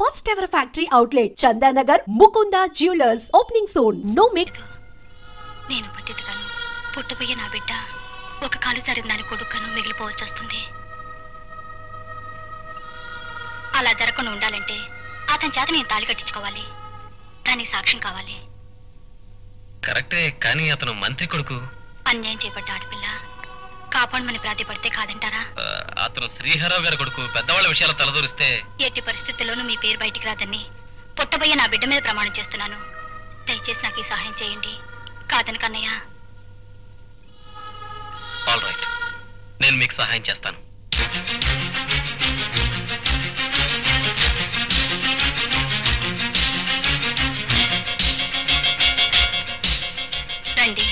First ever factory outlet, Chandanagar, Mukunda Jewelers, opening soon. No make. నేను బతితగాను పుట్టబోయే నా బిడ్డ ఒక కాలు సరిగ్గాని కొడుకును మిగిలిపోవచ్చు వస్తుంది. అలా జరగకుండా ఉండాలంటే అతని చేత నేను తాళి కట్టించుకోవాలి. దానికి సాక్ష్యం కావాలి. కరెక్టే, కానీ అతను మంత్రి కొడుకు. అన్యాయం చేపట్ట ఆడపిల్ల కాపాడమని ప్రాతిపడితే కాదంటారా? అతను శ్రీహరావు గారి కొడుకు. పెద్దవాళ్ళ విషయాలు తలదూరిస్తే ఎట్టి పరిస్థితుల్లోనూ మీ పేరు బయటికి రాదని పుట్టబోయే నా బిడ్డ మీద ప్రమాణం చేస్తున్నాను. దయచేసి నాకు ఈ సహాయం చేయండి. కాదని కన్నయ్య. ఆల్ రైట్, నేను మీకు సహాయం చేస్తాను. రండి.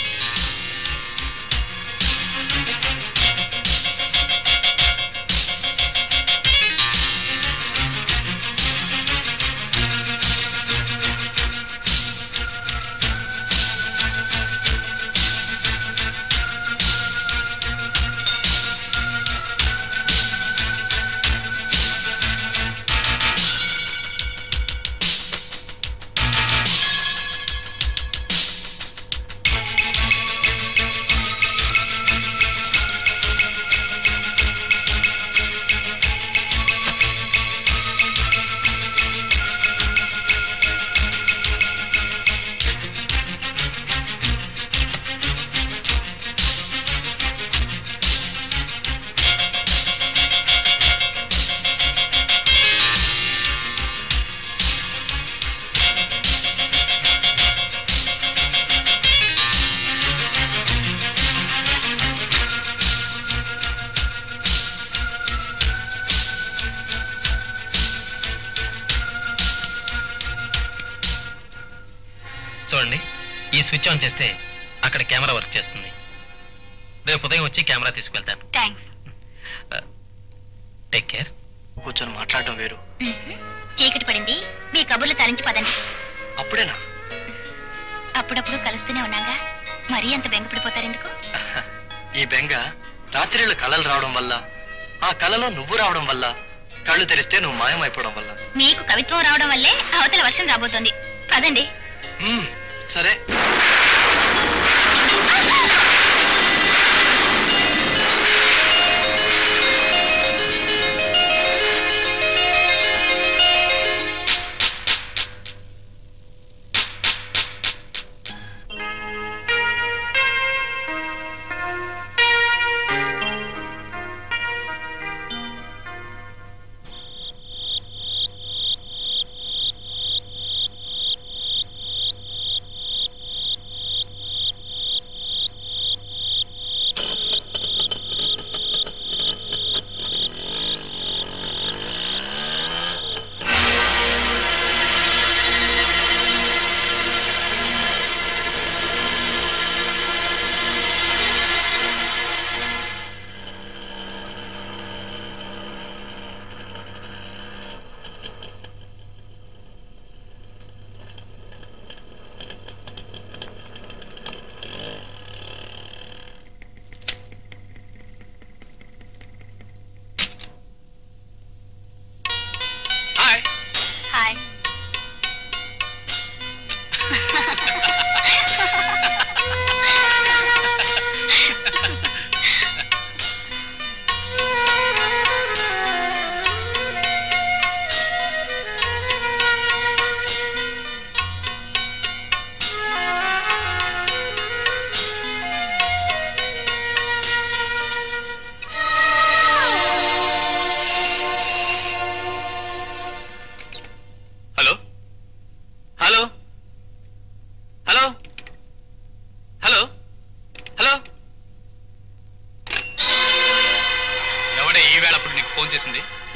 చూడండి, ఈ స్విచ్ ఆన్ చేస్తే అక్కడ కెమెరా వర్క్ చేస్తుంది. రేపు ఉదయం వచ్చి కెమెరా తీసుకెళ్తాను. థ్యాంక్స్. Take care. కూర్చొని మాట్లాడడం వేరు. చీకటి పడింది, మీ కబుర్లు తరించి పదండి. అప్పుడేనా? అప్పుడప్పుడు కలుస్తూనే ఉన్నాగా, మరీ అంత బెంగపడిపోతారెందుకు? ఈ బెంగ రాత్రిళ్ళు కళలు రావడం వల్ల, ఆ కళలో నువ్వు రావడం వల్ల, కళ్ళు తెరిస్తే నువ్వు మాయమైపోవడం వల్ల. మీకు కవిత్వం రావడం వల్లే అవతల వర్షం రాబోతోంది. పదండి. సరే.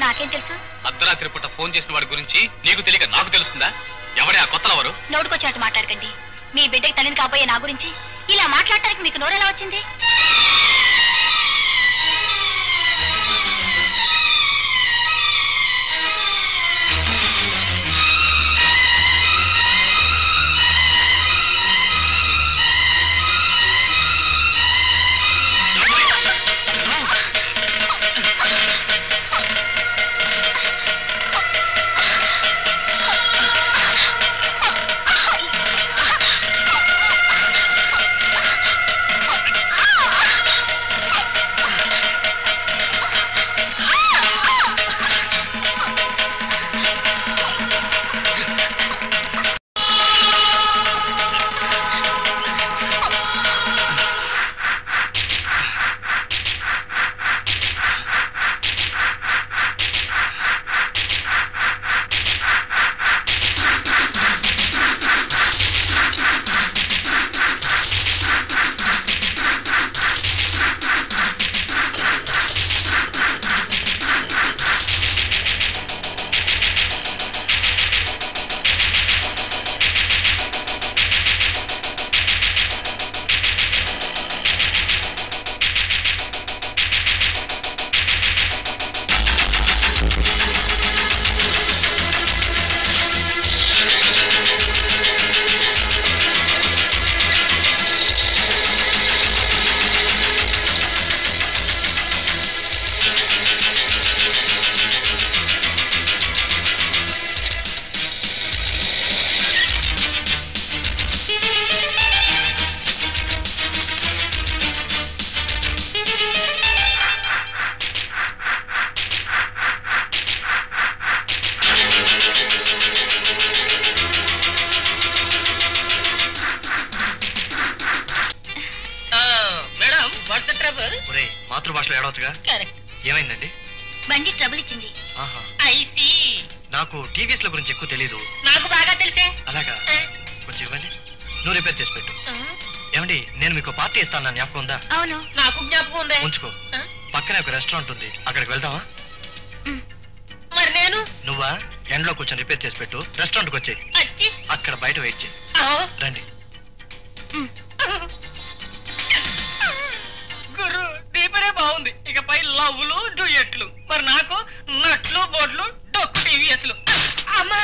నాకేం తెలుసు? అర్ధరాత్రి పూట ఫోన్ చేసిన వాడి గురించి నీకు తెలియక నాకు తెలుస్తుందా? ఎవడే ఆ కొత్తలవారు? నోటుకొచ్చినట్టు మాట్లాడకండి. మీ బిడ్డకి తల్లిని కాబోయే నా గురించి ఇలా మాట్లాడటానికి మీకు నోరెలా వచ్చింది? రావచ్చుగా. ఏమైందండి? బండి ట్రబుల్ ఇచ్చింది. నాకు టీవీస్ గురించి ఎక్కువ తెలీదు. నాకు బాగా తెలిసే. అలాగా, కొంచెం ఇవ్వండి. నువ్వు రిపేర్ చేసి పెట్టు. ఏమండి, నేను మీకు పార్టీ ఇస్తాను, జ్ఞాపకం ఉందా? అవును, నాకు జ్ఞాపకం ఉంది. ఉంచుకో. పక్కనే ఒక రెస్టారెంట్ ఉంది, అక్కడికి వెళ్దామా? మరి నేను? నువ్వా ఎండ్లో కూర్చొని రిపేర్ చేసి పెట్టు. రెస్టారెంట్కి వచ్చి అక్కడ బయట వెయిట్ చేయి. రండి. గురు దీపరే బాగుంది. ఇకపై లవ్లు డ్యూయెట్లు. మరి నాకు నట్లు బోర్డులు డొక్కు టీవీఎస్లు. అమ్మా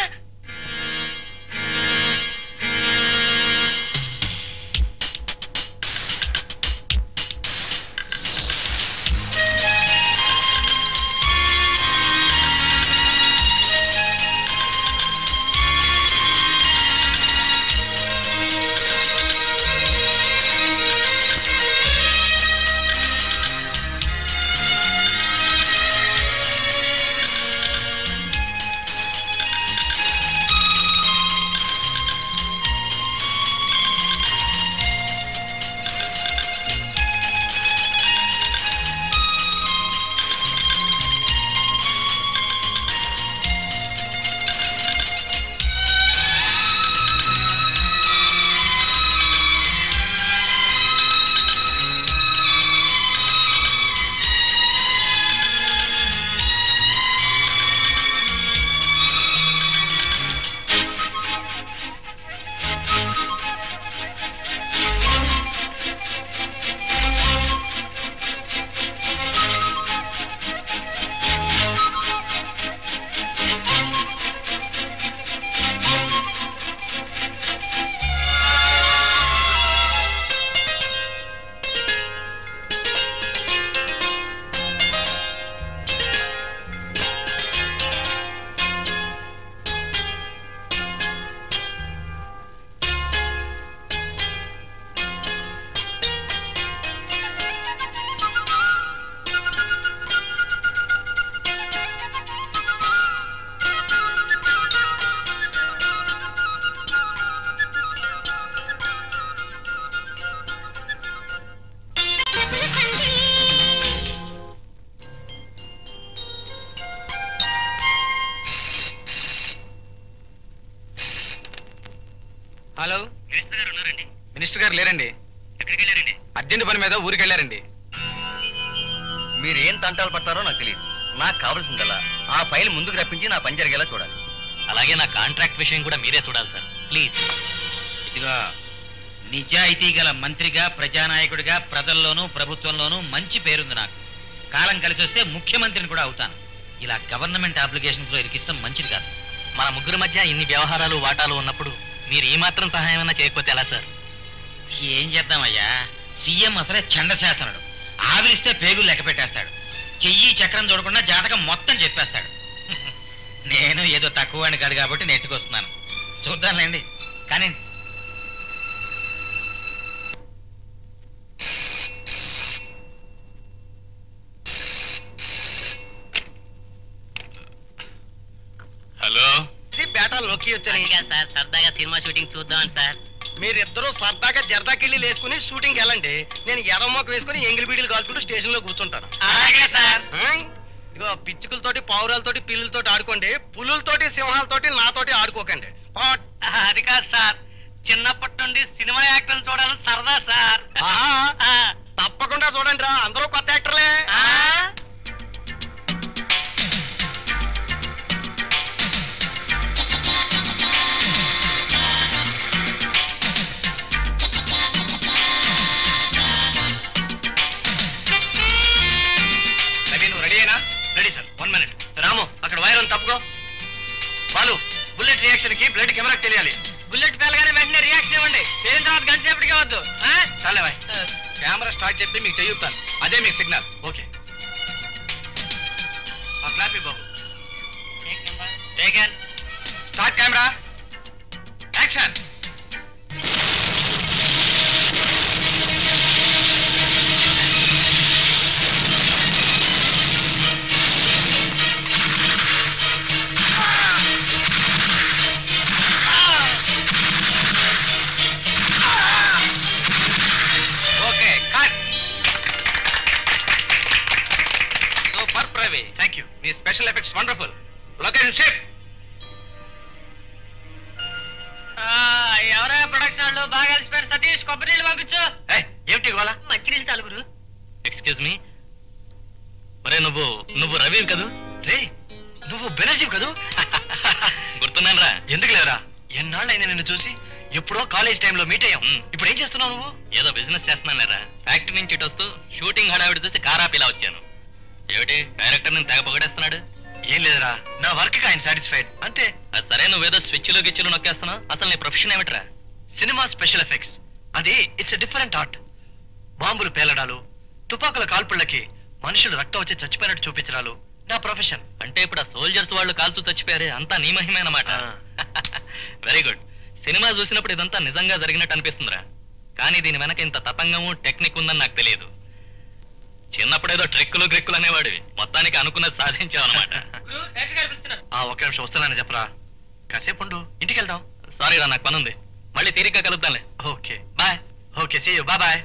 హలో, మినిస్టర్ గారు లేరండి. అర్జెంట్ పని మీద ఊరికి వెళ్ళారండి. మీరు ఏం తంటాలు పడతారో నాకు తెలియదు. నాకు కావాల్సిందల్లా ఆ ఫైల్ ముందుకు రప్పించి నా పని జరిగేలా చూడాలి. అలాగే నా కాంట్రాక్ట్ విషయం కూడా మీరే చూడాలి సార్, ప్లీజ్. ఇదిగా నిజాయితీ గల మంత్రిగా, ప్రజానాయకుడిగా ప్రజల్లోనూ ప్రభుత్వంలోనూ మంచి పేరుంది నాకు. కాలం కలిసి వస్తే ముఖ్యమంత్రిని కూడా అవుతాను. ఇలా గవర్నమెంట్ అప్లికేషన్స్ లో ఇరికిస్తాం మంచిది కాదు. మన ముగ్గురు మధ్య ఇన్ని వ్యవహారాలు వాటాలు ఉన్నప్పుడు మీరు ఈ మాత్రం సహాయం అన్నా చేయకపోతే ఎలా సార్? ఏం చేద్దామయ్యా, సీఎం అసలే చండశాసనుడు. ఆవిరిస్తే పేగులు లెక్క పెట్టేస్తాడు. చెయ్యి చక్రం చూడకుండా జాతకం మొత్తం చెప్పేస్తాడు. నేను ఏదో తక్కువ అని కాదు కాబట్టి నెట్టుకొస్తున్నాను. చూద్దాంలేండి. కానీ హలో, బేటాలు నొక్కి వచ్చాను సార్, సరదాగా సినిమా షూటింగ్ చూద్దామని సార్. మీరిద్దరూ సరదాగా జరదాకెళ్ళి వేసుకుని షూటింగ్ వెళ్ళండి. నేను ఎర్రమొక్క వేసుకుని ఎంగిలి బీడీలు కాల్చుకుంటూ స్టేషన్ లో కూర్చుంటాను. అలాగే సార్. ఇగో పిచ్చుకలతోటి, పావురాలతోటి, పిల్లులతోటి ఆడుకోండి. పులులతోటి, సింహాలతోటి నాతోటి ఆడుకోకండి. అది కాదు సార్, చిన్నప్పటి నుండి సినిమా యాక్టర్లు చూడాలని సరదా సార్. తప్పకుండా చూడండి రా, అందరూ కొత్త యాక్టర్లే. Ready sir, 1 minute. రాము, అక్కడ వైర్ ఉంది, తప్పుకో. బాలు, బుల్లెట్ రియాక్షన్ కి బ్లడ్ కెమెరాకి తెలియాలి. బుల్లెట్ పేలగానే వెంటనే రియాక్షన్ ఇవ్వండి. పేలిన తర్వాత గంట సేపటికే వద్దు. చాలే బాయ్, కెమెరా స్టార్ట్ చేస్తే మీకు చెయ్యుతాను. అదే మీకు సిగ్నల్. ఓకే, క్లాపీ బాబు. Start camera, action. వాళ్ళు బాగా కలిసిపోయారు. సతీష్ కొబ్బరి నీళ్ళు పంపించు. ఏమిటి ఇవాళ? మంచినీళ్ళు చాలు గురు. ఎక్స్క్యూజ్ మీ, మరే నువ్వు రవి కదూ? రే నువ్వు బెనర్జీ కదూ? గుర్తున్నాను రా. ఎందుకు లేరా, ఎన్నాళ్ళైంది నిన్ను చూసి. ఎప్పుడో కాలేజ్ టైంలో మీట్ అయ్యాం. ఇప్పుడు ఏం చేస్తున్నావు నువ్వు? ఏదో బిజినెస్ చేస్తున్నాను లేరా. ఫ్యాక్టరీ నుంచి ఇటు వస్తూ షూటింగ్ హడావిడి చూసి కారాపిలా వచ్చాను. ఏమిటి డైరెక్టర్ నేను తెగ పొగడేస్తున్నాడు? ఏం లేదురా, నా వర్క్ ఆయన సాటిస్ఫైడ్ అంతే. అది సరే, నువ్వేదో స్విచ్లు గిచ్చులు నొక్కేస్తున్నావు. అసలు నీ ప్రొఫెషన్ ఏమిట్రా? Cinema special effects. అది ఇట్స్ డిఫరెంట్ ఆర్ట్. బాంబులు పేలడాలు, తుపాకుల కాల్పుళ్ళకి మనుషులు రక్తం వచ్చి చచ్చిపోయినట్టు చూపించడాలు నా ప్రొఫెషన్. అంటే ఇప్పుడు ఆ సోల్జర్స్ వాళ్ళు కాల్చూ చచ్చిపోయారే, అంతా నీ మహిమేనమాట. Very good. సినిమా చూసినప్పుడు ఇదంతా నిజంగా జరిగినట్టు అనిపిస్తుందిరా. కానీ దీని వెనక ఇంత తతంగము టెక్నిక్ ఉందని నాకు తెలియదు. చిన్నప్పుడేదో ట్రిక్కులు గ్రిక్కులు అనేవాడివి, మొత్తానికి అనుకున్నది సాధించావు అనమాట. ఒక్క నిమిషం వస్తున్నానని చెప్పరా. కాసేపు ఉండు, ఇంటికి వెళ్దాం. సారీ రా, నాకు పనుంది. మళ్ళీ తీరిగ్గా కలుద్దాంలే. Okay bye. Okay see you. Bye bye.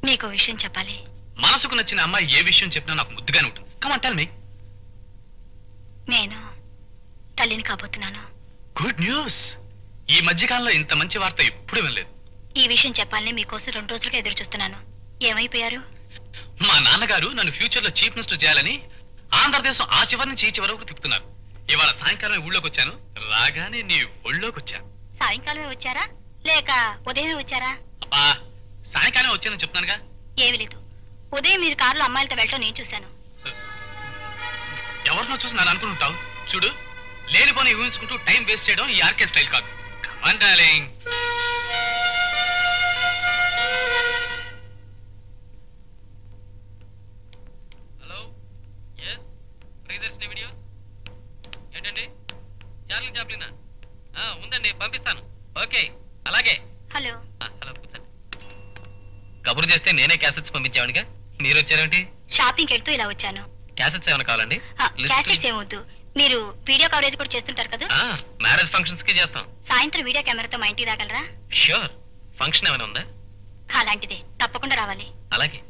నీకు విషయం చెప్పాలి. మనసుకు నచ్చిన అమ్మాయి ఏ విషయం చెప్పినా నాకు ముద్దుగానే ఉంటుంది. Come on tell me. నేను తల్లిని కాబోతున్నాను. Good news. ఈ మధ్యకాలంలో ఇంత మంచి వార్త ఎప్పుడు వినలేదు. ఈ విషయం చెప్పాలని మీకోసం 2 రోజులుగా ఎదురు చూస్తున్నాను. ఏమైపోయారు? మా నాన్నగారు నన్ను ఫ్యూచర్ లో చీఫ్ మినిస్టర్ చేయాలని ఆంధ్రదేశం ఆ చివరి నుంచి ఈ చివరి వరకు తిప్పుతున్నారు. ఇవాళ సాయంకాలం ఊళ్ళోకి వచ్చాను. రాగానే నీ ఒళ్ళోకి వచ్చాను. సాయంకాలమే వచ్చారా లేక ఉదయమే వచ్చారా? అబ్బా, సాయంకాలం వచ్చానని చెప్తున్నానుగా. ఏమీ లేదు. ఉదయం మీరు కారులో అమ్మాయిలతో వెళ్ళటం నేను చూశాను. ఎవరినో చూసి నన్ను అనుకుంటావు. చూడు, లేని పని ఊహించుకుంటూ టైం వేస్ట్ చేయడం ఈ ఆర్కే స్టైల్ కాదు. Come on darling. Hello, S Priyadarshini videos. ఏంటండి, చార్లీ చాప్లినా? ఉందండి, పంపిస్తాను. ఓకే, అలాగే. హలో. హలో, కూర్చోండి. కబురు చేస్తే నేనే క్యాసెట్స్ పంపించావనిగా, మీరు వచ్చారేంటి? షాపింగ్ వెళ్తూ ఇలా వచ్చాను. క్యాసెట్స్ ఏమైనా కావాలండి? క్యాసెట్స్ ఏమొద్దు. మీరు వీడియో కవరేజ్ కూడా చేస్తుంటారు కదా? మ్యారేజ్ ఫంక్షన్స్ కి చేస్తాం. సాయంత్రం వీడియో కెమెరాతో మా ఇంటికి రాగలరా? ష్యూర్. ఫంక్షన్ ఏమైనా ఉందా? అలాంటిదే, తప్పకుండా రావాలి. అలాగే.